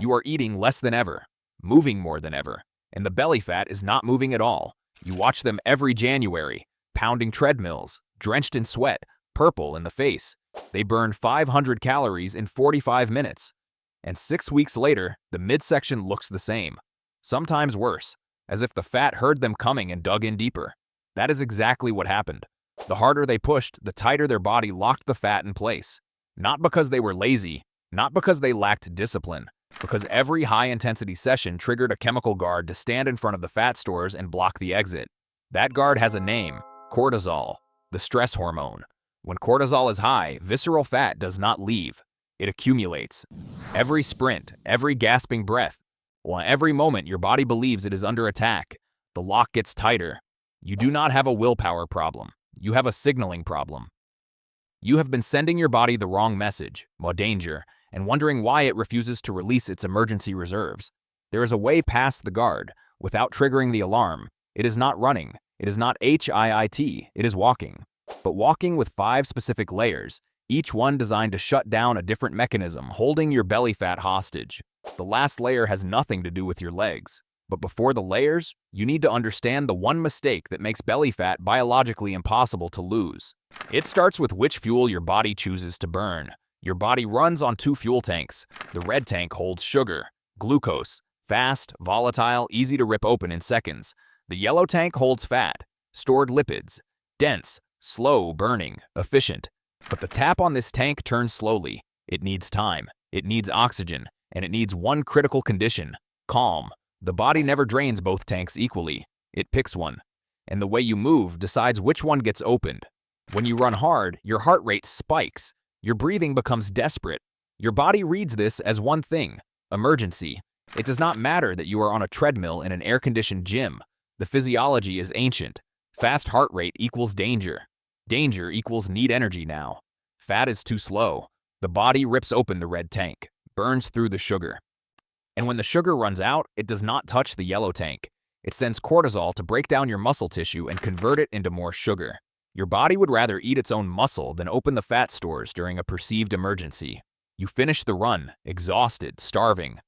You are eating less than ever, moving more than ever, and the belly fat is not moving at all. You watch them every January, pounding treadmills, drenched in sweat, purple in the face. They burn 500 calories in 45 minutes. And 6 weeks later, the midsection looks the same, sometimes worse, as if the fat heard them coming and dug in deeper. That is exactly what happened. The harder they pushed, the tighter their body locked the fat in place. Not because they were lazy, not because they lacked discipline, because every high-intensity session triggered a chemical guard to stand in front of the fat stores and block the exit. That guard has a name: cortisol, the stress hormone. When cortisol is high, visceral fat does not leave. It accumulates. Every sprint, every gasping breath, well, every moment your body believes it is under attack, the lock gets tighter. You do not have a willpower problem. You have a signaling problem. You have been sending your body the wrong message, more danger, and wondering why it refuses to release its emergency reserves. There is a way past the guard, without triggering the alarm. It is not running. It is not HIIT. It is walking. But walking with 5 specific layers, each one designed to shut down a different mechanism, holding your belly fat hostage. The last layer has nothing to do with your legs. But before the layers, you need to understand the one mistake that makes belly fat biologically impossible to lose. It starts with which fuel your body chooses to burn. Your body runs on 2 fuel tanks. The red tank holds sugar, glucose, fast, volatile, easy to rip open in seconds. The yellow tank holds fat, stored lipids, dense, slow burning, efficient. But the tap on this tank turns slowly. It needs time, it needs oxygen, and it needs one critical condition: calm. The body never drains both tanks equally. It picks one. And the way you move decides which one gets opened. When you run hard, your heart rate spikes. Your breathing becomes desperate. Your body reads this as one thing: emergency. It does not matter that you are on a treadmill in an air-conditioned gym. The physiology is ancient. Fast heart rate equals danger. Danger equals need energy now. Fat is too slow. The body rips open the red tank, burns through the sugar. And when the sugar runs out, it does not touch the yellow tank. It sends cortisol to break down your muscle tissue and convert it into more sugar. Your body would rather eat its own muscle than open the fat stores during a perceived emergency. You finish the run, exhausted, starving.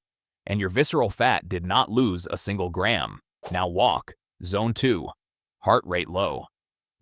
And your visceral fat did not lose a single gram. Now walk. Zone 2. Heart rate low.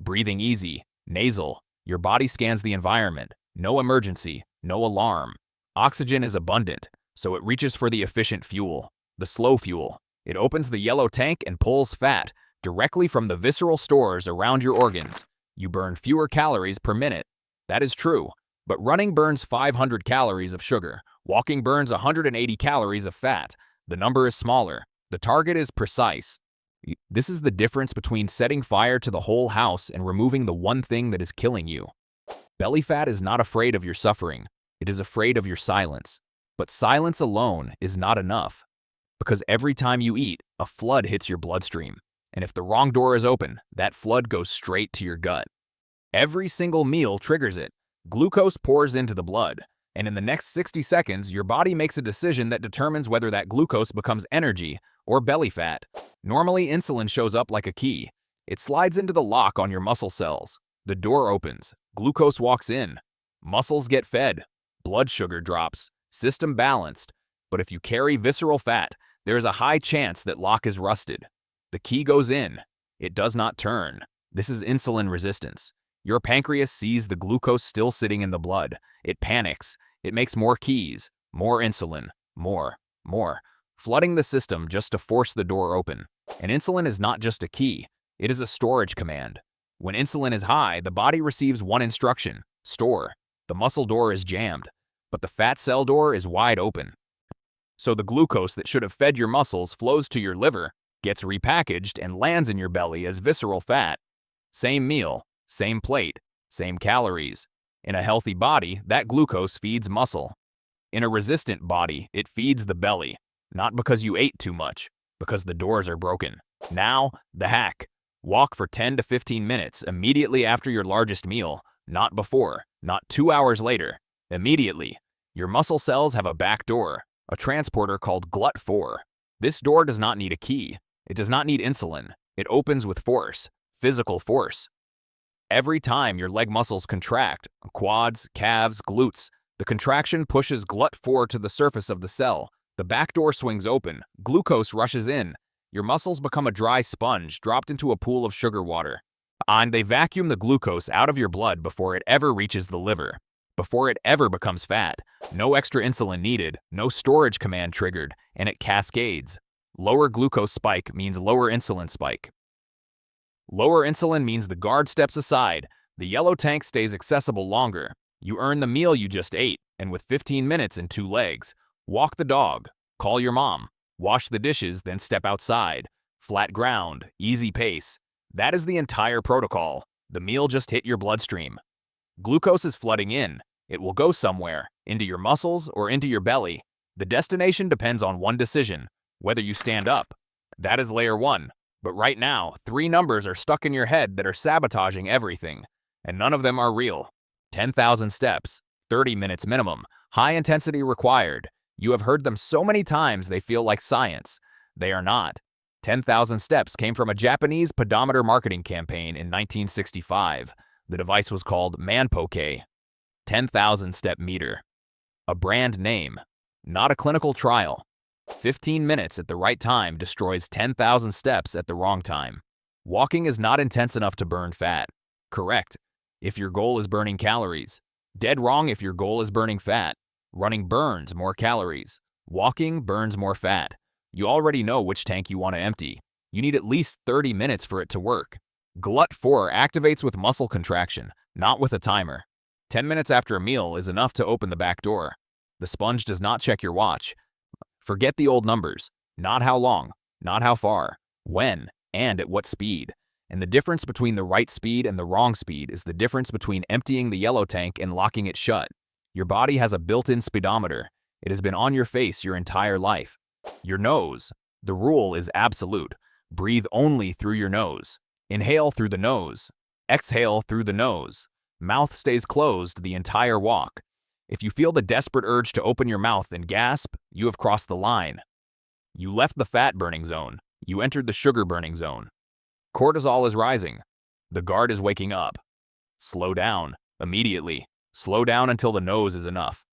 Breathing easy. Nasal. Your body scans the environment. No emergency. No alarm. Oxygen is abundant, so it reaches for the efficient fuel, the slow fuel. It opens the yellow tank and pulls fat directly from the visceral stores around your organs. You burn fewer calories per minute. That is true, but running burns 500 calories of sugar. Walking burns 180 calories of fat. The number is smaller. The target is precise. This is the difference between setting fire to the whole house and removing the one thing that is killing you. Belly fat is not afraid of your suffering. It is afraid of your silence. But silence alone is not enough. Because every time you eat, a flood hits your bloodstream. And if the wrong door is open, that flood goes straight to your gut. Every single meal triggers it. Glucose pours into the blood. And in the next 60 seconds, your body makes a decision that determines whether that glucose becomes energy or belly fat. Normally, insulin shows up like a key. It slides into the lock on your muscle cells. The door opens. Glucose walks in. Muscles get fed. Blood sugar drops. System balanced. But if you carry visceral fat, there is a high chance that lock is rusted. The key goes in. It does not turn. This is insulin resistance. Your pancreas sees the glucose still sitting in the blood. It panics. It makes more keys, more insulin, more, flooding the system just to force the door open. And insulin is not just a key. It is a storage command. When insulin is high, the body receives one instruction: store. The muscle door is jammed, but the fat cell door is wide open. So the glucose that should have fed your muscles flows to your liver, gets repackaged, and lands in your belly as visceral fat. Same meal, same plate, same calories. In a healthy body, that glucose feeds muscle. In a resistant body, it feeds the belly. Not because you ate too much, because the doors are broken. Now, the hack. Walk for 10 to 15 minutes immediately after your largest meal, not before, not 2 hours later. Immediately. Your muscle cells have a back door, a transporter called GLUT4. This door does not need a key. It does not need insulin. It opens with force, physical force. Every time your leg muscles contract, quads, calves, glutes, the contraction pushes GLUT4 to the surface of the cell, The back door swings open, glucose rushes in. Your muscles become a dry sponge dropped into a pool of sugar water. And they vacuum the glucose out of your blood before it ever reaches the liver, before it ever becomes fat. No extra insulin needed, no storage command triggered, and it cascades. Lower glucose spike means lower insulin spike. Lower insulin means the guard steps aside, the yellow tank stays accessible longer. You earn the meal you just ate, and with 15 minutes and 2 legs. Walk the dog, call your mom, wash the dishes, then step outside. Flat ground, easy pace. That is the entire protocol. The meal just hit your bloodstream. Glucose is flooding in. It will go somewhere, into your muscles or into your belly. The destination depends on one decision, whether you stand up. That is layer 1. But right now, 3 numbers are stuck in your head that are sabotaging everything, and none of them are real. 10,000 steps, 30 minutes minimum, high intensity required. You have heard them so many times they feel like science. They are not. 10,000 steps came from a Japanese pedometer marketing campaign in 1965. The device was called Manpoke. 10,000 step meter. A brand name, not a clinical trial. 15 minutes at the right time destroys 10,000 steps at the wrong time. Walking is not intense enough to burn fat. Correct, if your goal is burning calories. Dead wrong if your goal is burning fat. Running burns more calories. Walking burns more fat. You already know which tank you want to empty. You need at least 30 minutes for it to work. GLUT4 activates with muscle contraction, not with a timer. 10 minutes after a meal is enough to open the back door. The sponge does not check your watch. Forget the old numbers. Not how long, not how far, when, and at what speed. And the difference between the right speed and the wrong speed is the difference between emptying the yellow tank and locking it shut. Your body has a built-in speedometer. It has been on your face your entire life. Your nose. The rule is absolute. Breathe only through your nose. Inhale through the nose. Exhale through the nose. Mouth stays closed the entire walk. If you feel the desperate urge to open your mouth and gasp, you have crossed the line. You left the fat-burning zone. You entered the sugar-burning zone. Cortisol is rising. The guard is waking up. Slow down, immediately. Slow down until the nose is enough.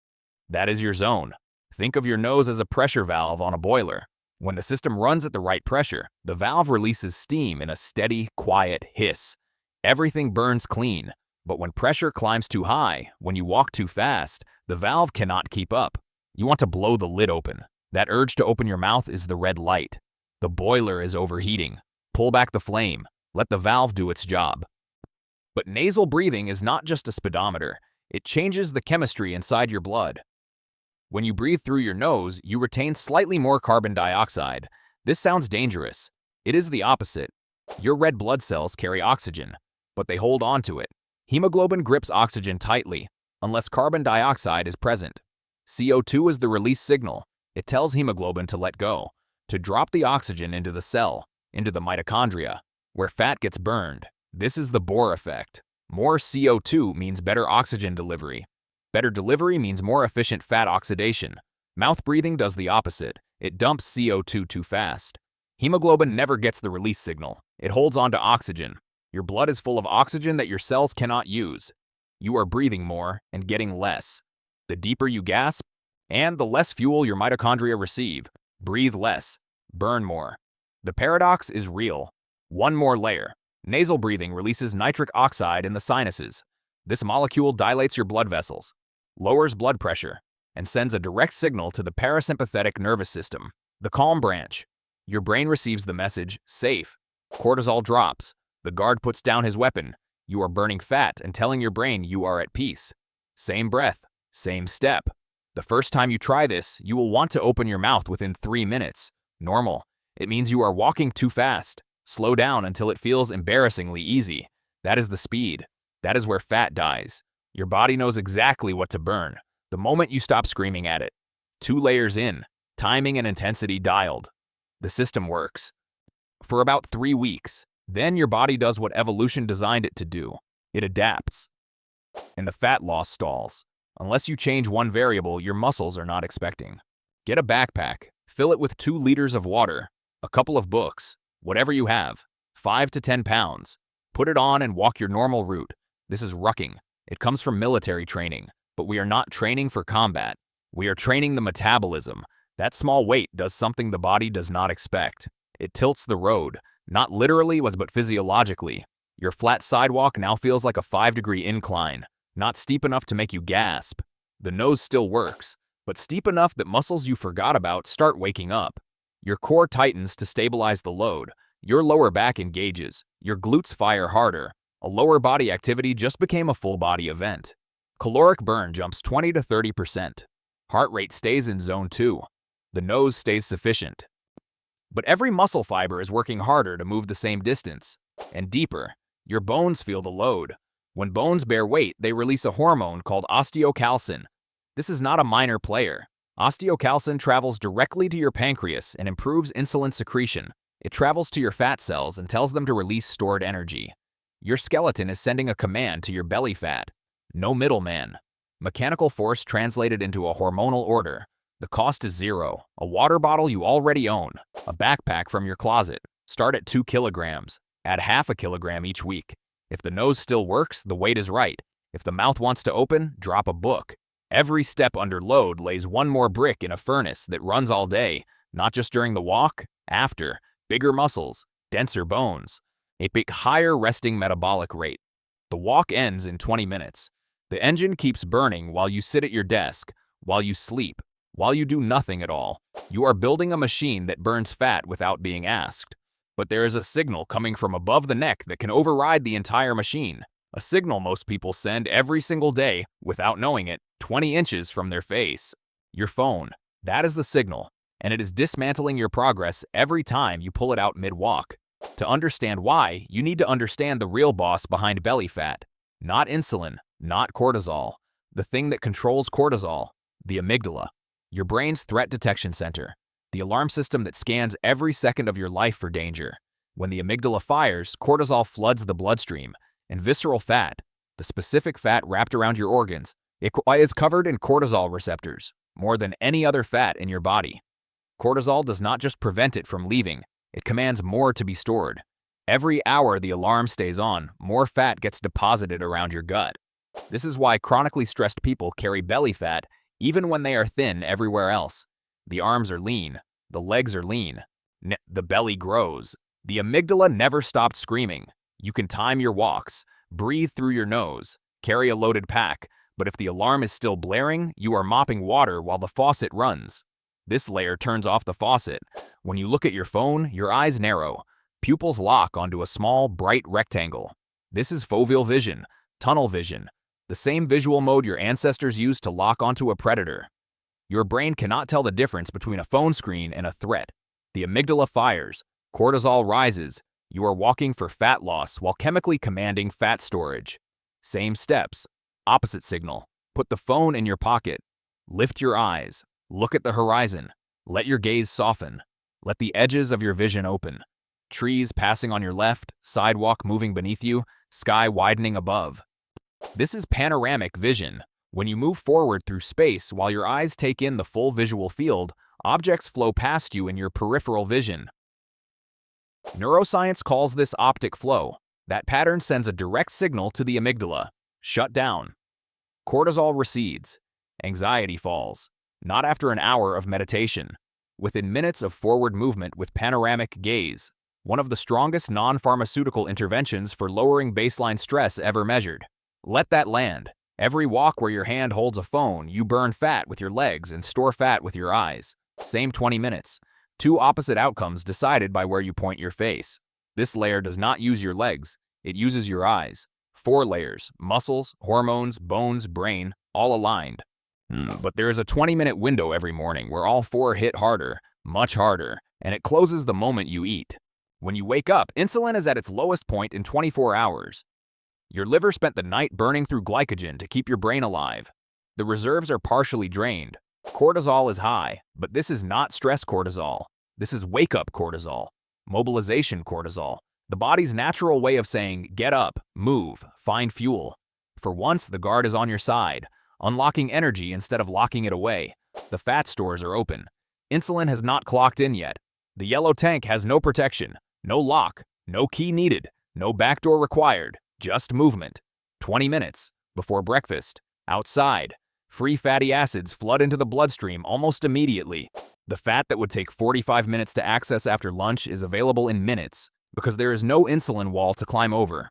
That is your zone. Think of your nose as a pressure valve on a boiler. When the system runs at the right pressure, the valve releases steam in a steady, quiet hiss. Everything burns clean. But when pressure climbs too high, when you walk too fast, the valve cannot keep up. You want to blow the lid open. That urge to open your mouth is the red light. The boiler is overheating. Pull back the flame. Let the valve do its job. But nasal breathing is not just a speedometer. It changes the chemistry inside your blood. When you breathe through your nose, you retain slightly more carbon dioxide. This sounds dangerous. It is the opposite. Your red blood cells carry oxygen, but they hold on to it. Hemoglobin grips oxygen tightly, unless carbon dioxide is present. CO2 is the release signal. It tells hemoglobin to let go, to drop the oxygen into the cell, into the mitochondria, where fat gets burned. This is the Bohr effect. More CO2 means better oxygen delivery. Better delivery means more efficient fat oxidation. Mouth breathing does the opposite. It dumps CO2 too fast. Hemoglobin never gets the release signal. It holds on to oxygen. Your blood is full of oxygen that your cells cannot use. You are breathing more and getting less. The deeper you gasp, and the less fuel your mitochondria receive. Breathe less. Burn more. The paradox is real. One more layer. Nasal breathing releases nitric oxide in the sinuses. This molecule dilates your blood vessels, lowers blood pressure, and sends a direct signal to the parasympathetic nervous system, the calm branch. Your brain receives the message, safe. Cortisol drops. The guard puts down his weapon. You are burning fat and telling your brain you are at peace. Same breath, same step. The first time you try this, you will want to open your mouth within 3 minutes. Normal. It means you are walking too fast. Slow down until it feels embarrassingly easy. That is the speed. That is where fat dies. Your body knows exactly what to burn, the moment you stop screaming at it. 2 layers in, timing and intensity dialed. The system works. For about 3 weeks. Then your body does what evolution designed it to do. It adapts. And the fat loss stalls. Unless you change one variable your muscles are not expecting. Get a backpack. Fill it with 2 liters of water, a couple of books, whatever you have, 5 to 10 pounds. Put it on and walk your normal route. This is rucking. It comes from military training, but we are not training for combat. We are training the metabolism. That small weight does something the body does not expect. It tilts the road, not literally but physiologically. Your flat sidewalk now feels like a 5-degree incline, not steep enough to make you gasp. The nose still works, but steep enough that muscles you forgot about start waking up. Your core tightens to stabilize the load. Your lower back engages. Your glutes fire harder. A lower body activity just became a full body event. Caloric burn jumps 20 to 30%. Heart rate stays in zone 2. The nose stays sufficient. But every muscle fiber is working harder to move the same distance. And deeper. Your bones feel the load. When bones bear weight, they release a hormone called osteocalcin. This is not a minor player. Osteocalcin travels directly to your pancreas and improves insulin secretion. It travels to your fat cells and tells them to release stored energy. Your skeleton is sending a command to your belly fat. No middleman. Mechanical force translated into a hormonal order. The cost is zero. A water bottle you already own. A backpack from your closet. Start at 2 kilograms. Add half a kilogram each week. If the nose still works, the weight is right. If the mouth wants to open, drop a book. Every step under load lays one more brick in a furnace that runs all day, not just during the walk, after. Bigger muscles, denser bones, a big higher resting metabolic rate. The walk ends in 20 minutes. The engine keeps burning while you sit at your desk, while you sleep, while you do nothing at all. You are building a machine that burns fat without being asked. But there is a signal coming from above the neck that can override the entire machine. A signal most people send every single day, without knowing it, 20 inches from their face. Your phone. That is the signal. And it is dismantling your progress every time you pull it out mid-walk. To understand why, you need to understand the real boss behind belly fat. Not insulin, not cortisol. The thing that controls cortisol, the amygdala. Your brain's threat detection center. The alarm system that scans every second of your life for danger. When the amygdala fires, cortisol floods the bloodstream, and visceral fat, the specific fat wrapped around your organs, it is covered in cortisol receptors, more than any other fat in your body. Cortisol does not just prevent it from leaving, it commands more to be stored. Every hour the alarm stays on, more fat gets deposited around your gut. This is why chronically stressed people carry belly fat even when they are thin everywhere else. The arms are lean, the legs are lean, the belly grows. The amygdala never stopped screaming. You can time your walks, breathe through your nose, carry a loaded pack, but if the alarm is still blaring, you are mopping water while the faucet runs. This layer turns off the faucet. When you look at your phone, your eyes narrow. Pupils lock onto a small, bright rectangle. This is foveal vision, tunnel vision, the same visual mode your ancestors used to lock onto a predator. Your brain cannot tell the difference between a phone screen and a threat. The amygdala fires, cortisol rises. You are walking for fat loss while chemically commanding fat storage. Same steps, opposite signal. Put the phone in your pocket. Lift your eyes. Look at the horizon. Let your gaze soften. Let the edges of your vision open. Trees passing on your left, sidewalk moving beneath you, sky widening above. This is panoramic vision. When you move forward through space while your eyes take in the full visual field, objects flow past you in your peripheral vision. Neuroscience calls this optic flow. That pattern sends a direct signal to the amygdala. Shut down. Cortisol recedes. Anxiety falls. Not after an hour of meditation. Within minutes of forward movement with panoramic gaze. One of the strongest non-pharmaceutical interventions for lowering baseline stress ever measured. Let that land. Every walk where your hand holds a phone, you burn fat with your legs and store fat with your eyes. Same 20 minutes. Two opposite outcomes decided by where you point your face. This layer does not use your legs. It uses your eyes. 4 layers, muscles, hormones, bones, brain, all aligned. But there is a 20-minute window every morning where all 4 hit harder, much harder, and it closes the moment you eat. When you wake up, insulin is at its lowest point in 24 hours. Your liver spent the night burning through glycogen to keep your brain alive. The reserves are partially drained. Cortisol is high, but this is not stress cortisol. This is wake-up cortisol, mobilization cortisol, the body's natural way of saying, get up, move, find fuel. For once, the guard is on your side, unlocking energy instead of locking it away. The fat stores are open. Insulin has not clocked in yet. The yellow tank has no protection, no lock, no key needed, no backdoor required, just movement. 20 minutes, before breakfast, outside. Free fatty acids flood into the bloodstream almost immediately. The fat that would take 45 minutes to access after lunch is available in minutes because there is no insulin wall to climb over.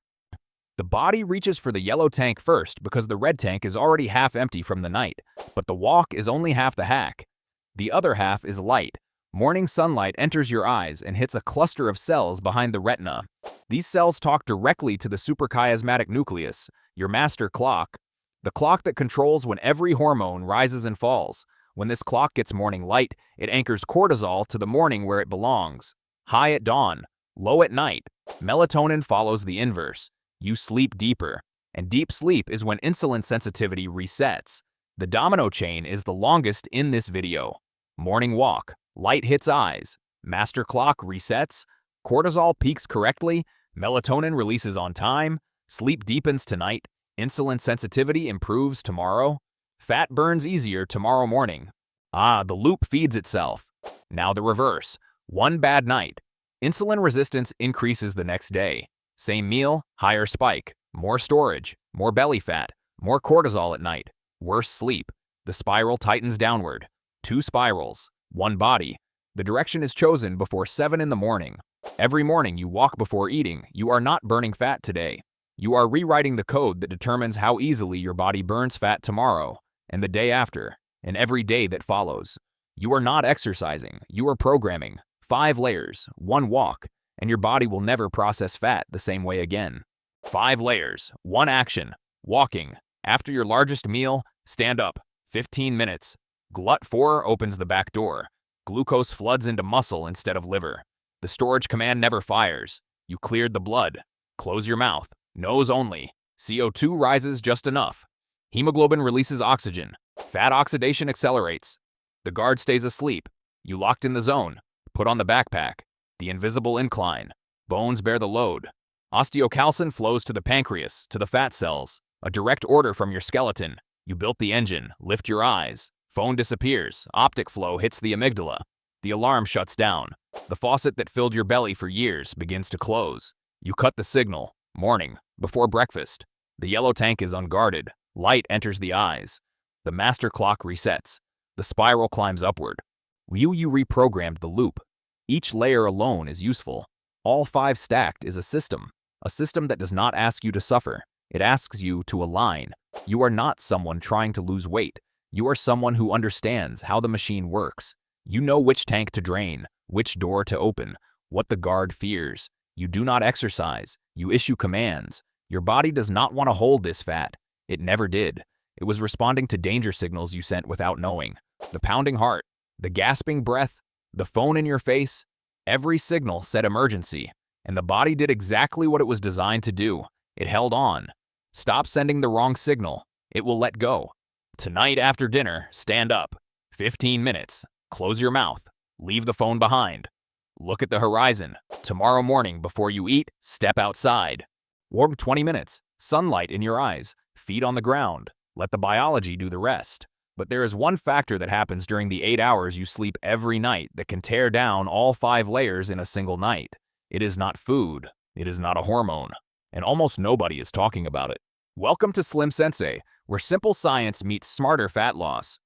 The body reaches for the yellow tank first because the red tank is already half empty from the night, but the walk is only half the hack. The other half is light. Morning sunlight enters your eyes and hits a cluster of cells behind the retina. These cells talk directly to the suprachiasmatic nucleus, your master clock, the clock that controls when every hormone rises and falls. When this clock gets morning light, it anchors cortisol to the morning where it belongs. High at dawn, low at night. Melatonin follows the inverse. You sleep deeper, and deep sleep is when insulin sensitivity resets. The domino chain is the longest in this video. Morning walk, light hits eyes, master clock resets, cortisol peaks correctly, melatonin releases on time, sleep deepens tonight, insulin sensitivity improves tomorrow, fat burns easier tomorrow morning. The loop feeds itself. Now the reverse. One bad night. Insulin resistance increases the next day. Same meal, higher spike, more storage, more belly fat, more cortisol at night, worse sleep. The spiral tightens downward. 2 spirals, 1 body. The direction is chosen before 7 in the morning. Every morning you walk before eating, you are not burning fat today. You are rewriting the code that determines how easily your body burns fat tomorrow, and the day after, and every day that follows. You are not exercising, you are programming. 5 layers, 1 walk, and your body will never process fat the same way again. 5 layers, 1 action, walking. After your largest meal, stand up, 15 minutes. Glut4 opens the back door. Glucose floods into muscle instead of liver. The storage command never fires. You cleared the blood. Close your mouth, nose only. CO2 rises just enough. Hemoglobin releases oxygen. Fat oxidation accelerates. The guard stays asleep. You locked in the zone. Put on the backpack. The invisible incline. Bones bear the load. Osteocalcin flows to the pancreas, to the fat cells. A direct order from your skeleton. You built the engine. Lift your eyes. Phone disappears. Optic flow hits the amygdala. The alarm shuts down. The faucet that filled your belly for years begins to close. You cut the signal. Morning. Before breakfast. The yellow tank is unguarded. Light enters the eyes. The master clock resets. The spiral climbs upward. You reprogrammed the loop. Each layer alone is useful. All 5 stacked is a system that does not ask you to suffer. It asks you to align. You are not someone trying to lose weight. You are someone who understands how the machine works. You know which tank to drain, which door to open, what the guard fears. You do not exercise. You issue commands. Your body does not want to hold this fat. It never did. It was responding to danger signals you sent without knowing. The pounding heart, the gasping breath, the phone in your face. Every signal said emergency, and the body did exactly what it was designed to do. It held on. Stop sending the wrong signal. It will let go. Tonight after dinner, stand up. 15 minutes. Close your mouth. Leave the phone behind. Look at the horizon. Tomorrow morning before you eat, step outside. Warm 20 minutes. Sunlight in your eyes. Feet on the ground. Let the biology do the rest. But there is one factor that happens during the 8 hours you sleep every night that can tear down all 5 layers in a single night. It is not food. It is not a hormone. And almost nobody is talking about it. Welcome to Slim Sensei, where simple science meets smarter fat loss.